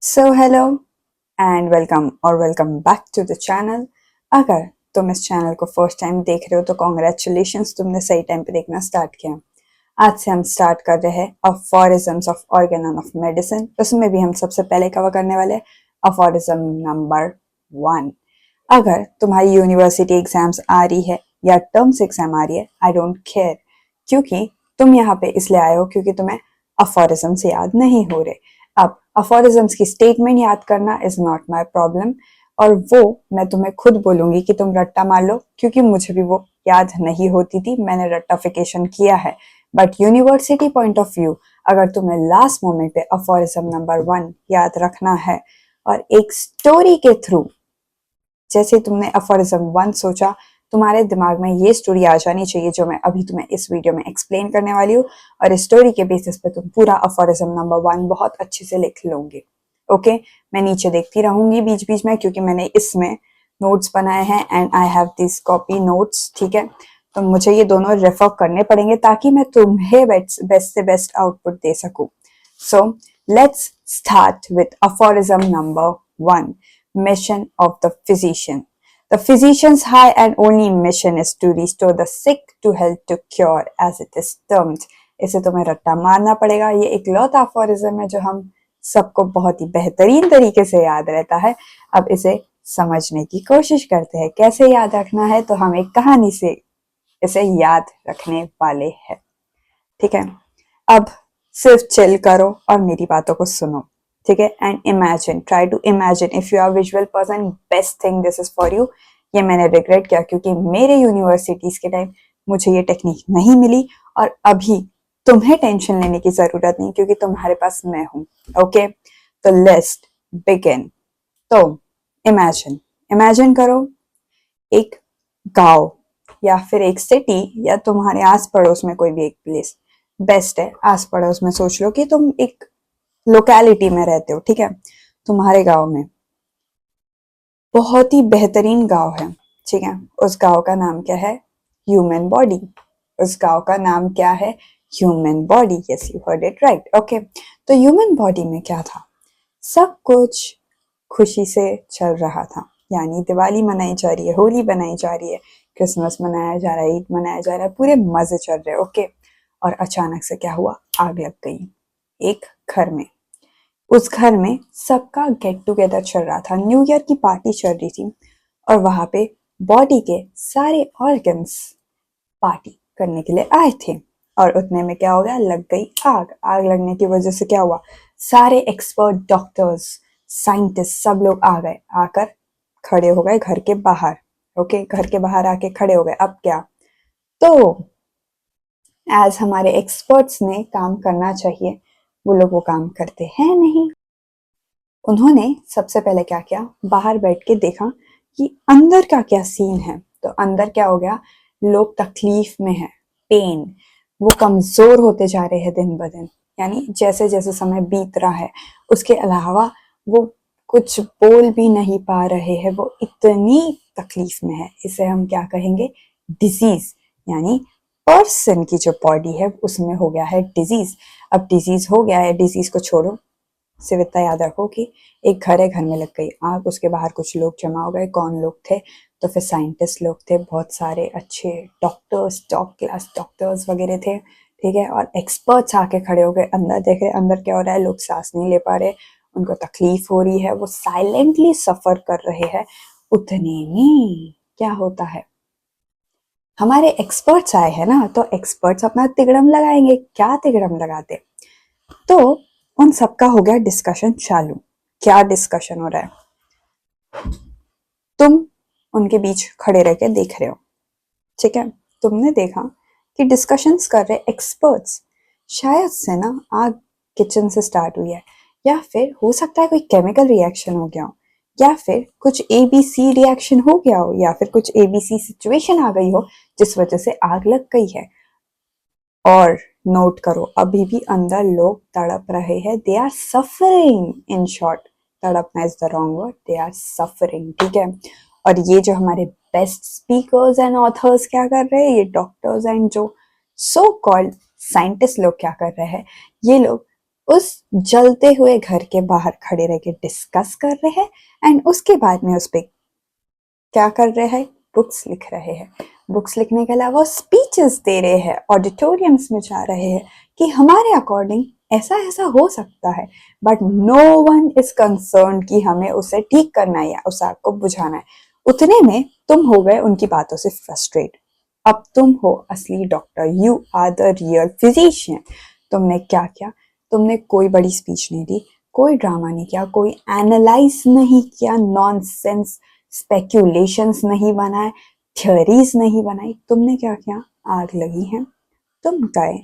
So hello and welcome back to the channel. अगर तुम इस चैनल को फर्स्ट टाइम देख रहे हो तो कॉन्ग्रेचुलेशंस, तुमने सही टाइम पे देखना स्टार्ट किया। आज से हम स्टार्ट कर रहे हैं अफोरिज्म्स ऑफ ऑर्गेन ऑफ मेडिसिन। उसमें भी हम सबसे पहले कवर करने वाले अफोरिज्म नंबर 1। अगर तुम्हारी यूनिवर्सिटी एग्जाम्स आ रही है या टर्म्स एग्जाम आ रही है, आई डोंट केयर, क्योंकि तुम यहाँ पे इसलिए आए हो क्योंकि तुम्हें अफोरिज्म्स याद नहीं हो रहे। अब अफोरिज्म्स की स्टेटमेंट याद करना इज नॉट माय प्रॉब्लम, और वो मैं तुम्हें खुद बोलूंगी कि तुम रट्टा मार लो, क्योंकि मुझे भी वो याद नहीं होती थी, मैंने रट्टाफिकेशन किया है। But university point of view, अगर तुम्हें लास्ट मोमेंट पे अफोरिज्म नंबर 1 याद रखना है और एक स्टोरी के थ्रू, जैसे तुमने अफोरिज्म 1 सोचा, तुम्हारे दिमाग में ये स्टोरी आ जानी चाहिए जो मैं अभी तुम्हें इस वीडियो में एक्सप्लेन करने वाली हूँ, और इस स्टोरी के बेसिस पे तुम पूरा अफोरिज्म नंबर 1 बहुत अच्छे से लिख लोगे। ओके, मैं नीचे देखती रहूंगी बीच बीच में, क्योंकि मैंने इसमें नोट्स बनाए हैं and I have this copy notes. ठीक है, तो मुझे ये दोनों रेफर करने पड़ेंगे ताकि मैं तुम्हें बेस्ट से बेस्ट आउटपुट दे सकूं। So let's start with aphorism number 1, mission of the physician. The physician's high and only mission is to restore the sick to health to cure, as it is termed. इसे तुम्हें रट्टा मारना पड़ेगा। ये एक लौता aphorism है जो हम सबको बहुत ही बेहतरीन तरीके से याद रहता है। अब इसे समझने की कोशिश करते हैं। कैसे याद रखना है, तो हम एक कहानी से इसे याद रखने वाले हैं। ठीक है, अब सिर्फ चिल करो और मेरी बातों को सुनो। ठीक है, and imagine, try to imagine. If you are visual person, best thing this is for you. ये मैंने रिग्रेट किया क्योंकि मेरे यूनिवर्सिटीज के टाइम मुझे ये टेक्निक नहीं मिली, और अभी तुम्हें टेंशन लेने की जरूरत नहीं क्योंकि तुम्हारे पास मैं हूं। ओके, तो लेट्स बिगिन। तो इमेजिन, इमेजिन करो एक गांव या फिर एक सिटी, या तुम्हारे आस पड़ोस में कोई भी एक प्लेस बेस्ट है। आस पड़ोस में सोच लो कि तुम एक लोकेलिटी में रहते हो। ठीक है, तुम्हारे गांव में बहुत ही बेहतरीन गांव है। ठीक है, उस गांव का नाम क्या है? Human body. उस गांव का नाम क्या है? Human body. Yes, you heard it right. Okay, तो ह्यूमन बॉडी में क्या था? सब कुछ खुशी से चल रहा था। यानी दिवाली मनाई जा रही है, होली मनाई जा रही है, क्रिसमस मनाया जा रहा है, ईद मनाया जा रहा है, पूरे मजे चल रहे हैं। ओके, और अचानक से क्या हुआ? आग लग गई एक घर में। उस घर में सबका गेट टुगेदर चल रहा था, न्यू ईयर की पार्टी चल रही थी, और वहां पे बॉडी के सारे ऑर्गन्स पार्टी करने के लिए आए थे। और उतने में क्या हो गया? लग गई आग। आग लगने की वजह से क्या हुआ? सारे एक्सपर्ट डॉक्टर्स, साइंटिस्ट, सब लोग आ गए, आकर खड़े हो गए घर के बाहर। ओके, घर के बाहर आके खड़े हो गए। अब क्या? तो एज हमारे एक्सपर्ट्स ने काम करना चाहिए, वो लोग वो काम करते हैं नहीं। उन्होंने सबसे पहले क्या किया? बाहर बैठ के देखा कि अंदर का क्या सीन है। तो अंदर क्या हो गया? लोग तकलीफ में है, पेन, वो कमजोर होते जा रहे हैं दिन ब दिन। यानी जैसे जैसे समय बीत रहा है, उसके अलावा वो कुछ बोल भी नहीं पा रहे हैं, वो इतनी तकलीफ में है। इसे हम क्या कहेंगे? डिजीज। यानी पर्सन की जो बॉडी है उसमें हो गया है डिजीज। अब डिजीज हो गया है, डिजीज को छोड़ो, सिर्फ इतना याद रखो कि एक घर है, घर में लग गई आग, उसके बाहर कुछ लोग जमा हो गए। कौन लोग थे? तो फिर साइंटिस्ट लोग थे, बहुत सारे अच्छे डॉक्टर्स, टॉप क्लास डॉक्टर्स वगैरह थे। ठीक है, और एक्सपर्ट्स आके खड़े हो गए। अंदर देखे अंदर क्या हो रहा है, लोग सांस नहीं ले पा रहे, उनको तकलीफ हो रही है, वो साइलेंटली सफर कर रहे हैं। उतने में क्या होता है? हमारे एक्सपर्ट्स आए हैं ना, तो एक्सपर्ट्स अपना तिगड़म लगाएंगे। क्या तिगड़म लगाते? तो उन सबका हो गया डिस्कशन चालू। क्या डिस्कशन हो रहा है? तुम उनके बीच खड़े रह के देख रहे हो। ठीक है, तुमने देखा कि डिस्कशंस कर रहे एक्सपर्ट्स। शायद से ना आग किचन से स्टार्ट हुई है, या फिर हो सकता है कोई केमिकल रिएक्शन हो गया हो, या फिर कुछ ABC रिएक्शन हो गया हो, या फिर कुछ ABC सिचुएशन आ गई हो जिस वजह से आग लग गई है। और नोट करो, अभी भी अंदर लोग तड़प रहे हैं। They are suffering, in short. तड़पना is the wrong word, they are suffering. ठीक है, और ये जो हमारे बेस्ट स्पीकर्स एंड ऑथर्स क्या कर रहे हैं, ये डॉक्टर्स एंड जो सो कॉल्ड साइंटिस्ट लोग क्या कर रहे हैं, ये लोग उस जलते हुए घर के बाहर खड़े रह के डिस्कस कर रहे हैं एंड उसके बाद में उस पे क्या कर रहे हैं, बुक्स लिख रहे हैं। बुक्स लिखने के अलावा स्पीचेस दे रहे हैं, ऑडिटोरियम्स में जा रहे हैं कि हमारे अकॉर्डिंग ऐसा ऐसा हो सकता है, but no one is concern कि हमें उसे ठीक करना है या उस आग को बुझाना है। उतने में तुम हो गए उनकी बातों से फ्रस्ट्रेट। अब तुम हो असली doctor, you are the real physician. तुमने क्या किया, तुमने कोई बड़ी स्पीच नहीं दी, कोई ड्रामा नहीं किया, कोई एनालाइज नहीं किया, नॉनसेंस स्पेक्यूलेशंस नहीं बनाए, थ्योरीज नहीं बनाई। तुमने क्या किया, आग लगी है, तुम गए,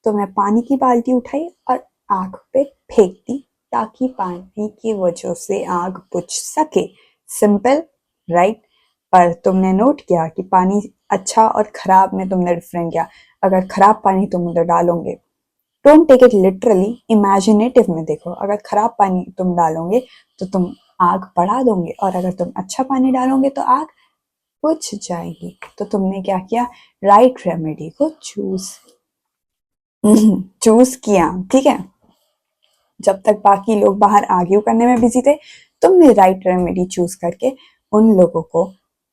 तुमने पानी की बाल्टी उठाई और आग पे फेंक दी ताकि पानी की वजह से आग बुझ सके। Simple, right? पर तुमने नोट किया कि पानी अच्छा और खराब में तुमने डिफरेंट किया। अगर खराब पानी तुम उधर डालोगे, don't take it literally, imaginative में देखो। अगर खराब पानी तुम डालोगे तो तुम आग बढ़ा दोगे, और अगर तुम अच्छा पानी डालोगे तो आग बुझ जाएगी। तो तुमने क्या किया, राइट रेमेडी को चूज किया, ठीक है। जब तक बाकी लोग बाहर आर्ग्यू करने में बिजी थे, तुमने राइट रेमेडी चूज करके उन लोगों को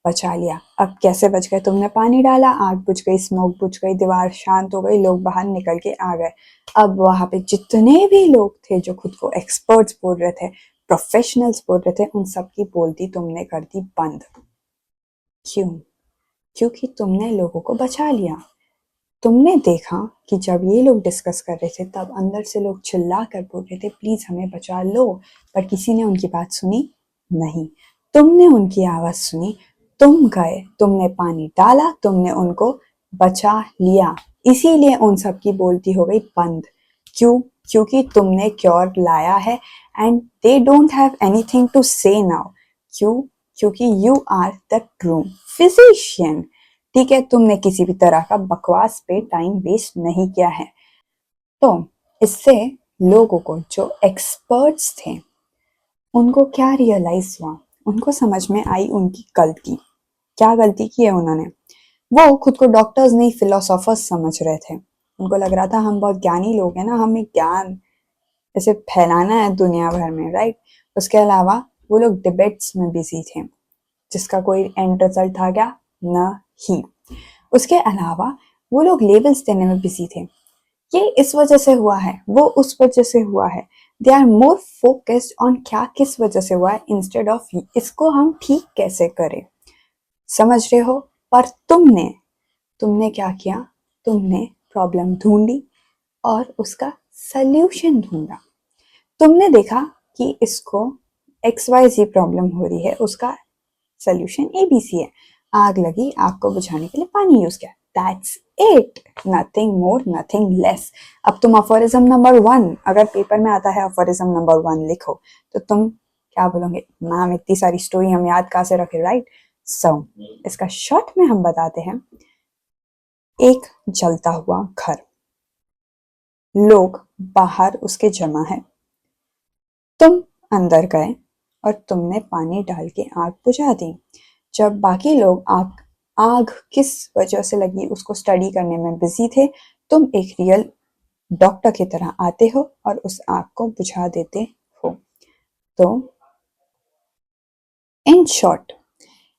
बचा लिया। अब कैसे बच गए, तुमने पानी डाला, आग बुझ गई, स्मोक बुझ गई, दीवार शांत हो गई, लोग बाहर निकल के आ गए। अब वहां पे जितने भी लोग थे जो खुद को एक्सपर्ट्स बोल रहे थे, प्रोफेशनल्स बोल रहे थे, उन सबकी बोलती तुमने कर दी बंद। क्यों? क्योंकि तुमने लोगों को बचा लिया। तुमने देखा कि जब ये लोग डिस्कस कर रहे थे तब अंदर से लोग चिल्ला कर बोल रहे थे प्लीज हमें बचा लो, पर किसी ने उनकी बात सुनी नहीं। तुमने उनकी आवाज सुनी, तुम गए, तुमने पानी डाला, तुमने उनको बचा लिया। इसीलिए उन सब की बोलती हो गई बंद। क्यों? क्योंकि तुमने क्योर लाया है and they don't have anything to say now. क्यों? क्योंकि you are the true physician. ठीक है, तुमने किसी भी तरह का बकवास पे टाइम वेस्ट नहीं किया है। तो इससे लोगों को, जो एक्सपर्ट्स थे, उनको क्या रियलाइज हुआ, उनको समझ में आई उनकी गलती। क्या गलती की है उन्होंने? वो खुद को डॉक्टर्स नहीं फिलोसोफर्स समझ रहे थे। उनको लग रहा था हम बहुत ज्ञानी लोग हैं ना, हमें ज्ञान ऐसे फैलाना है दुनिया भर में, राइट? उसके अलावा वो लोग डिबेट्स में बिजी थे जिसका कोई एंड रिजल्ट था क्या? नहीं। उसके अलावा वो लोग लेबल्स देने में बिजी थे, ये इस वजह से हुआ है, वो उस वजह से हुआ है। They are more focused on क्या किस वजह से हुआ है, इंस्टेड ऑफ इसको हम ठीक कैसे करें। समझ रहे हो? पर तुमने क्या किया, तुमने प्रॉब्लम ढूंढी और उसका सल्यूशन ढूंढा। तुमने देखा कि इसको XYZ प्रॉब्लम हो रही है, उसका सोल्यूशन ABC है। आग लगी, आग को बुझाने के लिए पानी यूज किया, that's it, nothing more nothing less. अब तुम अफोरिज्म नंबर 1, अगर पेपर में आता है अफोरिज्म नंबर 1 लिखो, तो तुम क्या बोलोगे? मैम इतनी सारी स्टोरी हम याद कहाँ से रखे, राइट? सो इसका शॉर्ट में हम बताते हैं। एक जलता हुआ घर, लोग बाहर उसके जमा है, तुम अंदर गए और तुमने पानी डाल के आग बुझा दी। जब बाकी लोग आग किस वजह से लगी उसको स्टडी करने में बिजी थे, तुम एक रियल डॉक्टर की तरह आते हो और उस आग को बुझा देते हो। तो इन शॉर्ट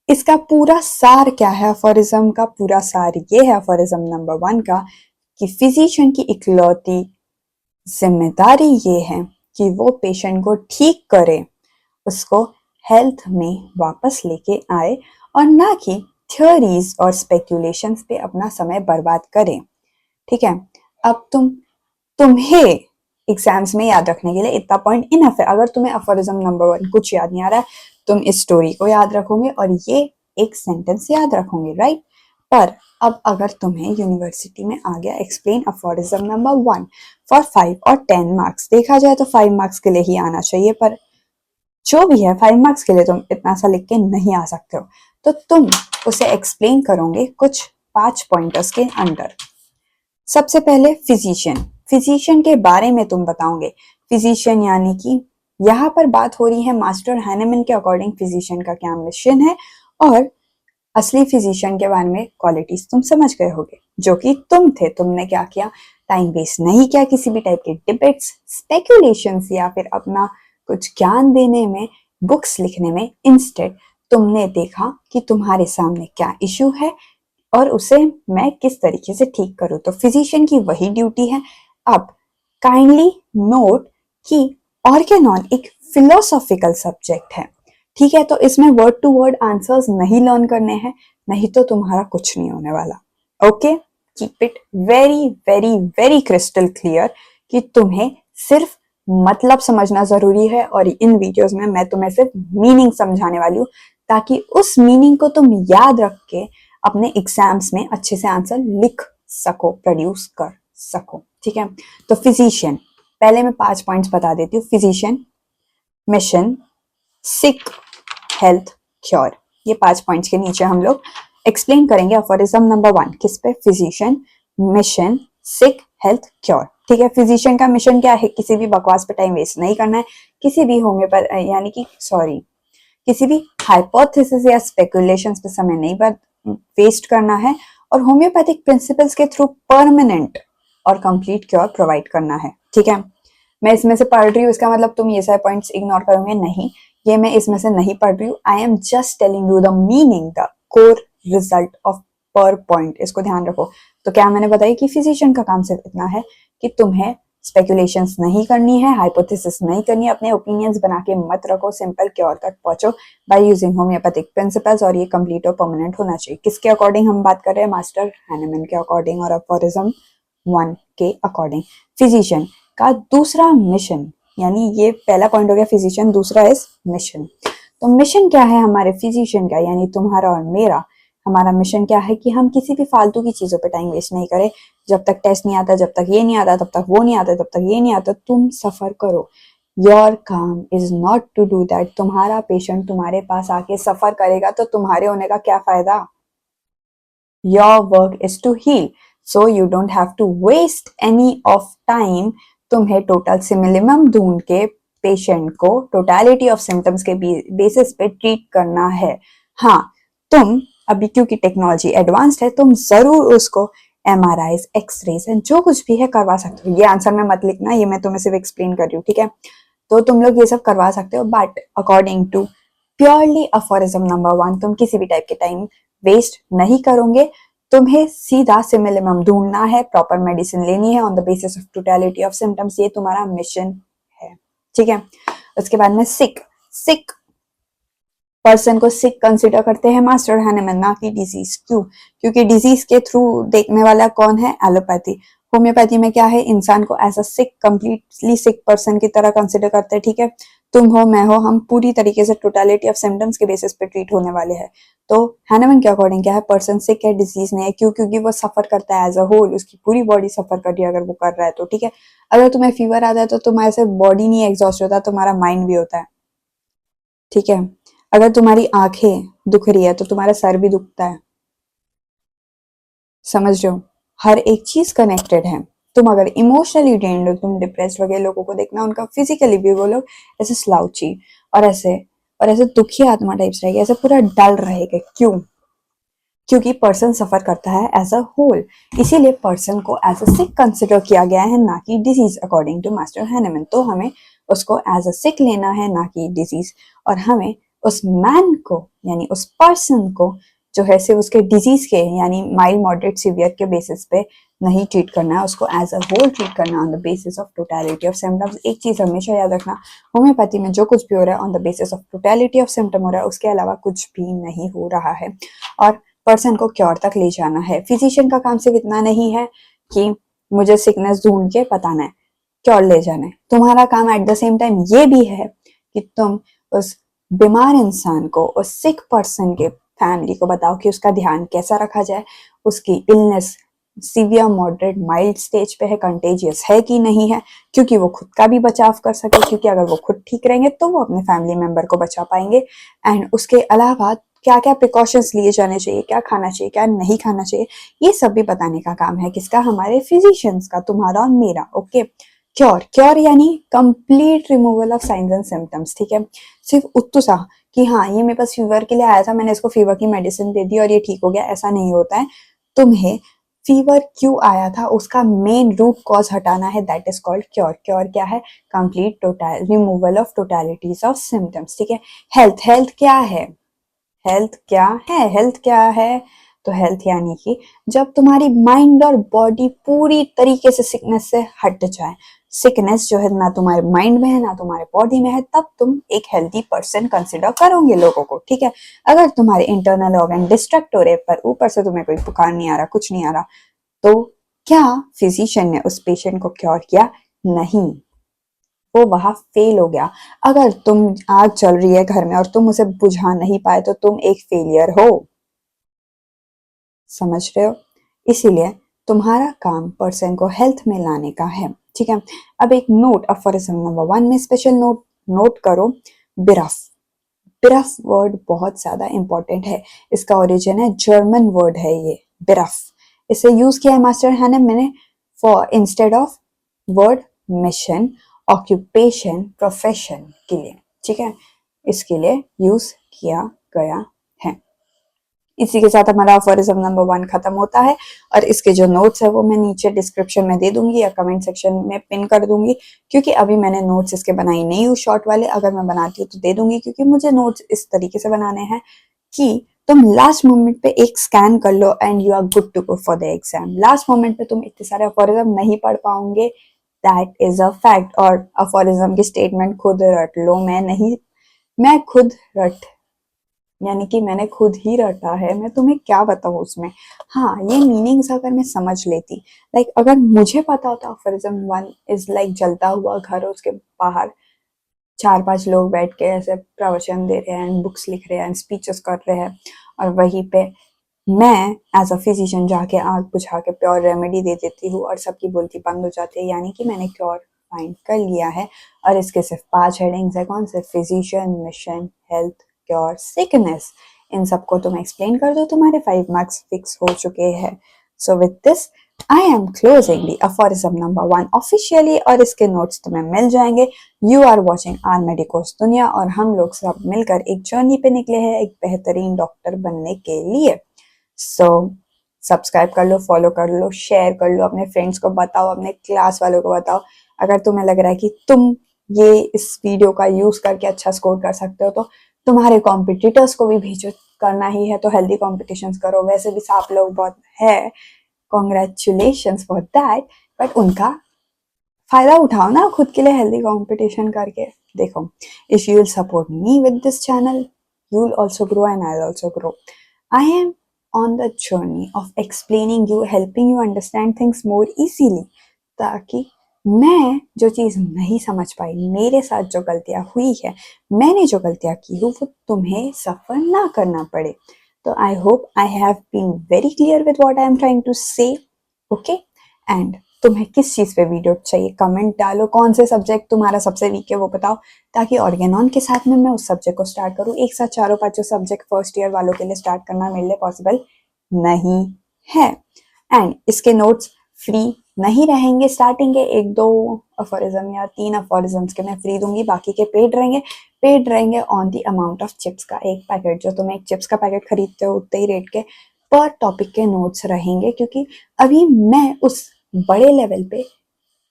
इसका पूरा सार क्या है? अफोरिज्म का पूरा सार ये है, अफोरिज्म नंबर 1 का, कि फिजिशियन की इकलौती जिम्मेदारी ये है कि वो पेशेंट को ठीक करे, उसको हेल्थ में वापस लेके आए, और ना कि थ्योरीज और स्पेक्यूलेशंस पे अपना समय बर्बाद करे। ठीक है? अब तुम्हें एग्जाम्स में याद रखने के लिए इतना पॉइंट इनफ है। अगर तुम्हें अफोरिज्म नंबर 1 कुछ याद नहीं आ रहा है, तुम इस स्टोरी को याद रखोगे और ये एक सेंटेंस याद रखोगे, राइट? पर अब अगर तुम्हें यूनिवर्सिटी में आ गया एक्सप्लेन अफोरिज्म नंबर 1 फॉर 5 और 10 मार्क्स, देखा जाए तो 5 मार्क्स के लिए ही आना चाहिए, पर जो भी है 5 मार्क्स के लिए तुम इतना सा लिख के नहीं आ सकते हो। तो तुम उसे एक्सप्लेन करोगे कुछ 5 पॉइंटर्स के अंडर। सबसे पहले फिजिशियन के बारे में तुम बताओगे। फिजिशियन यानी कि यहाँ पर बात हो रही है मास्टर हैनेमन के अकॉर्डिंग फिजिशियन का क्या मिशन है, और असली फिजिशियन के बारे में क्वालिटीज तुम समझ गए होगे, जो कि तुम थे। तुमने क्या किया, टाइम वेस्ट नहीं किया किसी भी टाइप के डिबेट्स, स्पेकुलेशंस या फिर अपना कुछ ज्ञान देने में, बुक्स लिखने में। इंस्टेड तुमने देखा कि तुम्हारे सामने क्या इशू है और उसे मैं किस तरीके से ठीक करूं। तो फिजिशियन की वही ड्यूटी है। अब काइंडली नोट कि ऑर्गेनॉन एक फिलोसॉफिकल सब्जेक्ट है, ठीक है। तो इसमें वर्ड टू वर्ड आंसर्स नहीं लर्न करने हैं, नहीं तो तुम्हारा कुछ नहीं होने वाला। Okay, keep it very very very crystal clear कि तुम्हें सिर्फ मतलब समझना जरूरी है, और इन वीडियोस में मैं तुम्हें सिर्फ मीनिंग समझाने वाली हूँ, ताकि उस मीनिंग को तुम याद रख के अपने एग्जाम्स में अच्छे से आंसर लिख सको, प्रोड्यूस कर सको, ठीक है। तो फिजिशियन, पहले मैं 5 पॉइंट्स बता देती हूँ। फिजिशियन, मिशन, सिक, हेल्थ, क्योर। ये 5 पॉइंट्स के नीचे हम लोग एक्सप्लेन करेंगे अफोरिज्म नंबर 1 किस पे, फिजिशियन, मिशन, सिक, हेल्थ, क्योर, ठीक है। फिजिशियन का मिशन क्या है, किसी भी बकवास पे टाइम वेस्ट नहीं करना है, किसी भी होम्योपैथ यानी कि किसी भी हाइपोथेसिस या स्पेकुलेशंस पे समय नहीं वेस्ट करना है, और होम्योपैथिक प्रिंसिपल्स के थ्रू परमानेंट और कंप्लीट क्योर प्रोवाइड करना है, ठीक है। मैं इसमें से पढ़ रही हूँ, इसका मतलब तुम ये सारे पॉइंट्स इग्नोर करोगे नहीं, ये मैं इसमें से नहीं पढ़ रही हूँ। I am just telling you the meaning, the core result of पर पॉइंट, इसको ध्यान रखो। तो क्या मैंने बताया कि फिजिशियन का काम सिर्फ इतना है कि तुम्हें स्पेकुलेशंस नहीं करनी है, हाइपोथेसिस नहीं करनी है, अपने ओपिनियंस बना के मत रखो, सिंपल क्योर तक पहुंचो बाय यूजिंग होम्योपैथिक प्रिंसिपल्स, और ये कंप्लीट और परमानेंट होना चाहिए। किसके अकॉर्डिंग हम बात कर रहे हैं, मास्टर हैनेमन के अकॉर्डिंग और अफोरिज्म 1 के अकॉर्डिंग। फिजिशियन का दूसरा मिशन, यानी ये पहला पॉइंट हो गया फिजिशियन, दूसरा इज मिशन। तो मिशन क्या है हमारे फिजिशियन का, यानी तुम्हारा और मेरा, हमारा मिशन क्या है कि हम किसी भी फालतू की चीजों पे टाइम वेस्ट नहीं करें। जब तक टेस्ट नहीं आता, जब तक ये नहीं आता, तब तक वो नहीं आता, तब तक ये नहीं आता, तुम सफर करो। योर काम is not to do that. तुम्हारा पेशेंट तुम्हारे पास आके सफर करेगा तो तुम्हारे होने का क्या फायदा। Your work is to heal, so you don't have to waste any of time. तुम्हें टोटल सिमिलिमम ढूंढ के पेशेंट को टोटलिटी ऑफ सिम्टम्स के बेसिस पे ट्रीट करना है। हाँ, तुम अभी क्योंकि टेक्नोलॉजी एडवांस्ड है, तुम जरूर उसको MRIs, एक्सरेज जो कुछ भी है करवा सकते हो। ये आंसर में मत लिखना, ये मैं तुम्हें सिर्फ एक्सप्लेन कर रही हूँ, ठीक है। तो तुम लोग ये सब करवा सकते हो, but according to purely aphorism number 1 तुम किसी भी टाइप के टाइम वेस्ट नहीं करोगे। तुम्हें सीधा सिमिलिमम ढूंढना है, प्रॉपर मेडिसिन लेनी है on the basis of totality of symptoms, ये तुम्हारा मिशन है, ठीक है। उसके बाद में सिक, सिक पर्सन को सिक कंसिडर करते हैं मास्टर हैनेमन, ना कि डिजीज। क्यों? क्योंकि डिजीज के थ्रू देखने वाला कौन है, एलोपैथी। होम्योपैथी में क्या है, इंसान को as a sick, completely sick person की तरह कंसिडर करते हैं, ठीक है। तुम हो, मैं हो, हम पूरी तरीके से टोटलिटी ऑफ सिम्टम्स के बेसिस पे ट्रीट होने वाले हैं। तो हैनेमन के अकॉर्डिंग क्या है, पर्सन सिक है, डिजीज नहीं है। क्यों? क्योंकि वो सफर करता है एज अ होल, उसकी पूरी बॉडी सफर कर रही है अगर वो कर रहा है तो, ठीक है। अगर तुम्हें फीवर आता है तो तुम्हारे से बॉडी नहीं एग्जॉस्ट होता, तुम्हारा माइंड भी होता है, ठीक है। अगर तुम्हारी आंखें दुख रही है तो तुम्हारा सर भी दुखता है, समझ रहे हो। हर एक चीज कनेक्टेड है। तुम अगर इमोशनली ड्रेन्ड हो, तुम डिप्रेस्ड वगैरह लोगों को देखना, उनका फिजिकली भी वो लोग ऐसे स्लाउची और ऐसे दुखी आत्मा टाइप्स रहेगा, ऐसे पूरा डल रहेगा। क्यों? क्योंकि पर्सन सफर करता है एज अ होल, इसीलिए पर्सन को एज अ सिक कंसिडर किया गया है, ना कि disease, according to master Hahnemann. तो हमें उसको एज अ सिक लेना है, ना कि डिजीज। और हमें उस मैन को, यानी उस पर्सन को जो है सिर्फ उसके डिजीज के, यानी माइल्ड, मॉडरेट, सीवियर के बेसिस पे नहीं ट्रीट करना है, उसको एज अ होल ट्रीट करना on the basis of totality of symptoms. एक चीज हमेशा याद रखना, होम्योपैथी में जो कुछ भी हो रहा है on the basis of totality of symptom हो रहा है, उसके अलावा कुछ भी नहीं हो रहा है, और पर्सन को क्योर तक ले जाना है। फिजिशियन का काम सिर्फ इतना नहीं है कि मुझे सिकनेस ढूंढ के बताना है, क्योर ले जाना है। तुम्हारा काम एट द सेम टाइम ये भी है कि तुम उस बीमार इंसान को, उस सिक पर्सन के फैमिली को बताओ कि उसका ध्यान कैसा रखा जाए, उसकी illness severe, moderate, mild stage पे है, कंटेजियस है कि नहीं है, क्योंकि वो खुद का भी बचाव कर सके। क्योंकि अगर वो खुद ठीक रहेंगे तो वो अपने फैमिली मेंबर को बचा पाएंगे। एंड उसके अलावा क्या क्या प्रिकॉशंस लिए जाने चाहिए, क्या खाना चाहिए, क्या नहीं खाना चाहिए, ये सब भी बताने का काम है किसका, हमारे फिजिशियंस का, तुम्हारा और मेरा, ओके। क्योर, क्योर यानी complete removal of science and symptoms, ठीक है। सिर्फ उतू सा कि हाँ ये मेरे पास फीवर के लिए आया था, मैंने इसको फीवर की मेडिसिन दे दी और ये ठीक हो गया, ऐसा नहीं होता है। तुम्हें फीवर क्यों आया था उसका मेन रूट कॉज हटाना है, that is called cure. Cure क्या है? Complete total removal of totalities of symptoms, ठीक है। हेल्थ, हेल्थ क्या है? हेल्थ क्या है? हेल्थ क्या है? तो हेल्थ यानी कि जब तुम्हारी माइंड और बॉडी पूरी तरीके से सिकनेस से हट जाए, सिकनेस जो है ना तुम्हारे माइंड में है ना तुम्हारे बॉडी में है, तब तुम एक हेल्दी पर्सन कंसिडर करोगे लोगों को, ठीक है। अगर तुम्हारे इंटरनल ऑर्गन डिस्ट्रक्ट हो रहे पर ऊपर से तुम्हें कोई बुखार नहीं आ रहा, कुछ नहीं आ रहा, तो क्या फिजिशियन ने उस पेशेंट को क्योर किया? नहीं, वो वहां फेल हो गया। अगर तुम आग चल रही है घर में और तुम उसे बुझा नहीं पाए तो तुम एक फेलियर हो, समझ रहे हो? इसीलिए तुम्हारा काम पर्सन को हेल्थ में लाने का है, ठीक है। अब एक नोट, अब फॉर एग्जाम्पल नंबर 1 में स्पेशल नोट नोट करो, बिरफ। बिरफ वर्ड बहुत ज्यादा इंपॉर्टेंट है, इसका ओरिजिन है जर्मन वर्ड है ये, बिरफ। इसे यूज किया है मास्टर हैनम ने for instead of word mission, occupation, profession के लिए, ठीक है। इसके लिए यूज किया गया है। इसी के साथ हमारा अफोरिज्म नंबर 1 खत्म होता है और इसके जो नोट्स है वो मैं नीचे डिस्क्रिप्शन में दे दूंगी या कमेंट सेक्शन में पिन कर दूंगी, क्योंकि अभी मैंने नोट्स इसके बनाई नहीं हूँ शॉर्ट वाले, अगर मैं बनाती हूँ तो दे दूंगी, क्योंकि मुझे नोट्स इस तरीके से बनाने हैं कि तुम लास्ट मोमेंट पे एक स्कैन कर लो and you are good to go for the exam. Last moment पे तुम इतने सारे अफोरिज्म नहीं पढ़ पाओगे, दैट इज अ फैक्ट। और अफोरिज्म की स्टेटमेंट खुद रट लो, मैं नहीं, मैं खुद रट, यानी कि मैंने खुद ही रटा है, मैं तुम्हें क्या बताऊँ उसमें। हाँ, ये मीनिंग्स अगर मैं समझ लेती, लाइक अगर मुझे पता होता फॉरिज्म 1 इज लाइक जलता हुआ घर, उसके बाहर 4-5 लोग बैठ के ऐसे प्रवचन दे रहे हैं, बुक्स लिख रहे हैं, स्पीचेस कर रहे हैं, और वहीं पे मैं एज अ फिजिशियन जाके आग बुझा के प्योर रेमेडी दे देती हूँ और सबकी बोलती बंद हो जाती है, यानी कि मैंने क्योर फाइंड कर लिया है। और इसके सिर्फ 5 हेडिंग्स है, कौन से? Physician, mission, health, cure, sickness. इन सबको तुम एक्सप्लेन कर दो, तुम्हारे 5 मार्क्स फिक्स हो चुके हैं। So with this I am closing the aphorism number 1 officially, और इसके नोट्स तुम्हें मिल जाएंगे। You are watching R Medicos Duniya, और हम लोग सब मिलकर एक जर्नी पे निकले हैं एक बेहतरीन डॉक्टर बनने के लिए। सो सब्सक्राइब कर लो, फॉलो कर लो, शेयर कर लो, अपने फ्रेंड्स को बताओ, अपने क्लास वालों को बताओ। अगर तुम्हें लग रहा है कि तुम ये इस वीडियो का यूज करके अच्छा स्कोर कर सकते हो तो तुम्हारे कॉम्पिटिटर्स को भी भेजो, करना ही है तो हेल्दी कॉम्पिटिशन्स करो। वैसे भी आप लोग बहुत है, कॉन्ग्रेचुलेशंस फॉर दैट, बट उनका फायदा उठाओ ना खुद के लिए हेल्दी कंपटीशन करके। देखो, if you will support me with this channel, you will also grow and I will also grow. I am on the journey of explaining you, helping you understand things more easily, ताकि मैं जो चीज़ नहीं समझ पाई, मेरे साथ जो गलतियां हुई है, मैंने जो गलतियां की हूँ, वो तुम्हें सफ़र ना करना पड़े। तो I hope I have been very clear with what I am trying to say, okay. And तुम्हें किस चीज़ पे वीडियो चाहिए, कमेंट डालो, कौन से सब्जेक्ट तुम्हारा सबसे वीक है वो बताओ, ताकि ऑर्गेनॉन के साथ में मैं उस सब्जेक्ट को स्टार्ट करूँ। एक साथ चारों पांचों सब्जेक्ट फर्स्ट ईयर वालों के लिए स्टार्ट करना मेरे लिए पॉसिबल नहीं है। एंड इसके नोट्स फ्री नहीं रहेंगे, स्टार्टिंग के 1-2 अफोरिज्म या 3 अफोरिज्म्स के मैं फ्री दूंगी, बाकी के पेड रहेंगे। पेड रहेंगे on the amount of chips का, एक पैकेट जो तुम एक चिप्स का पैकेट खरीदते हो उतने ही रेट के पर टॉपिक के नोट्स रहेंगे, क्योंकि अभी मैं उस बड़े लेवल पे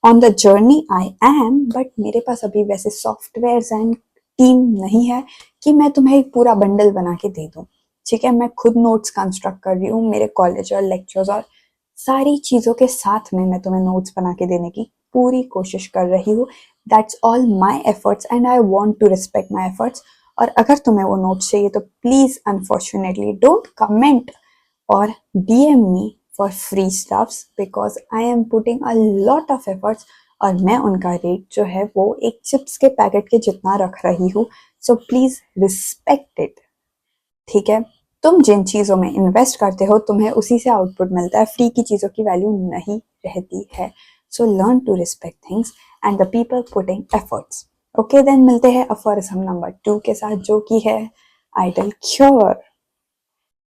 on the journey I am, but मेरे पास अभी वैसे सॉफ्टवेयर एंड टीम नहीं है कि मैं तुम्हें एक पूरा बंडल बना के दे दूं, ठीक है। मैं खुद नोट्स कंस्ट्रक्ट कर रही हूँ, मेरे कॉलेज और लेक्चर्स और सारी चीज़ों के साथ में मैं तुम्हें नोट्स बना के देने की पूरी कोशिश कर रही हूँ। That's all my efforts and I want to respect my efforts. और अगर तुम्हें वो नोट्स चाहिए तो please unfortunately don't comment or DM me for free stuffs because I am putting a lot of efforts, और मैं उनका रेट जो है वो एक चिप्स के पैकेट के जितना रख रही हूँ। सो प्लीज रिस्पेक्ट इट, ठीक है। तुम जिन चीज़ों में इन्वेस्ट करते हो तुम्हें उसी से आउटपुट मिलता है, फ्री की चीज़ों की वैल्यू नहीं रहती है। So learn to respect things and the people putting efforts. Okay then, मिलते हैं अफोरिज्म नंबर 2 के साथ, जो कि है आइडल क्योर।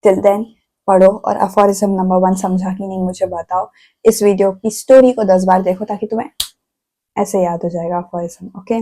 टिल देन पढ़ो और अफोरिज्म नंबर 1 समझा कि नहीं मुझे बताओ। इस वीडियो की स्टोरी को 10 बार देखो ताकि तुम्हें ऐसे याद हो जाएगा पॉइजन। ओके,